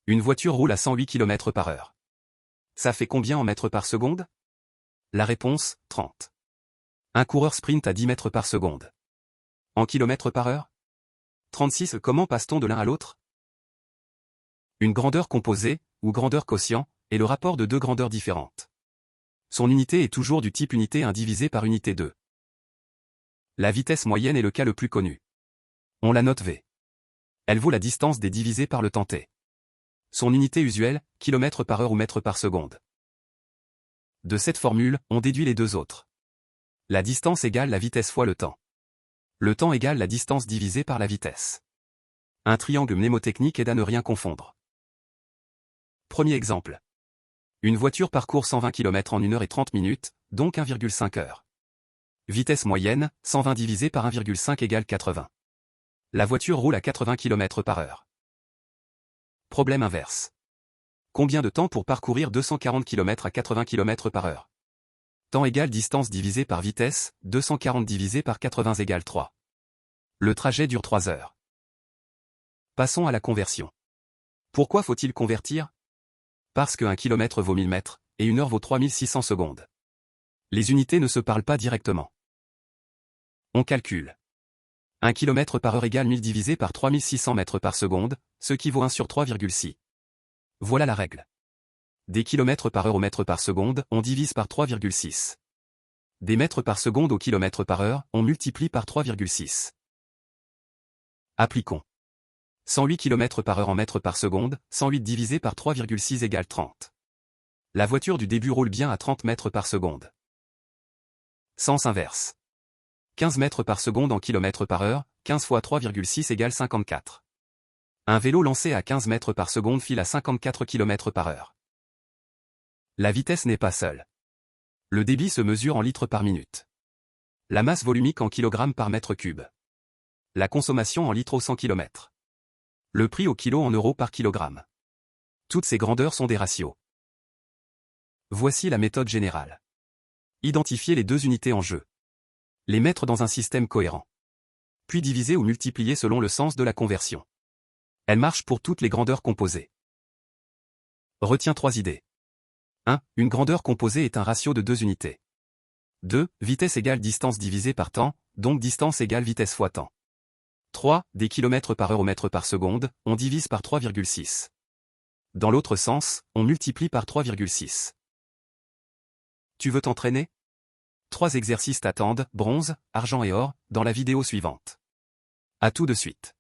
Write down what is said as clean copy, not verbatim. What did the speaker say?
Une voiture roule à 108 km/h. Ça fait combien en mètres par seconde? La réponse, 30. Un coureur sprint à 10 mètres par seconde. En kilomètres par heure? 36. Comment passe-t-on de l'un à l'autre? Une grandeur composée, ou grandeur quotient, est le rapport de deux grandeurs différentes. Son unité est toujours du type unité 1 divisé par unité 2. La vitesse moyenne est le cas le plus connu. On la note V. Elle vaut la distance d divisée par le temps t. Son unité usuelle, km par heure ou mètre par seconde. De cette formule, on déduit les deux autres. La distance égale la vitesse fois le temps. Le temps égale la distance divisée par la vitesse. Un triangle mnémotechnique aide à ne rien confondre. Premier exemple. Une voiture parcourt 120 km en 1 heure et 30 minutes, donc 1,5 heures. Vitesse moyenne, 120 divisé par 1,5 égale 80. La voiture roule à 80 km par heure. Problème inverse. Combien de temps pour parcourir 240 km à 80 km par heure? Temps égale distance divisé par vitesse, 240 divisé par 80 égale 3. Le trajet dure 3 heures. Passons à la conversion. Pourquoi faut-il convertir? Parce que 1 km vaut 1000 mètres, et 1 heure vaut 3600 secondes. Les unités ne se parlent pas directement. On calcule. 1 km par heure égale 1000 divisé par 3600 mètres par seconde, ce qui vaut 1 sur 3,6. Voilà la règle. Des kilomètres par heure au mètre par seconde, on divise par 3,6. Des mètres par seconde au kilomètre par heure, on multiplie par 3,6. Appliquons. 108 km par heure en mètres par seconde, 108 divisé par 3,6 égale 30. La voiture du début roule bien à 30 mètres par seconde. Sens inverse. 15 mètres par seconde en kilomètres par heure, 15 fois 3,6 égale 54. Un vélo lancé à 15 mètres par seconde file à 54 km par heure. La vitesse n'est pas seule. Le débit se mesure en litres par minute. La masse volumique en kilogrammes par mètre cube. La consommation en litres au 100 km. Le prix au kilo en euros par kilogramme. Toutes ces grandeurs sont des ratios. Voici la méthode générale. Identifier les deux unités en jeu. Les mettre dans un système cohérent. Puis diviser ou multiplier selon le sens de la conversion. Elle marche pour toutes les grandeurs composées. Retiens 3 idées. 1. Une grandeur composée est un ratio de deux unités. 2. Vitesse égale distance divisée par temps, donc distance égale vitesse fois temps. 3. Des kilomètres par heure au mètre par seconde, on divise par 3,6. Dans l'autre sens, on multiplie par 3,6. Tu veux t'entraîner? 3 exercices t'attendent, bronze, argent et or, dans la vidéo suivante. À tout de suite.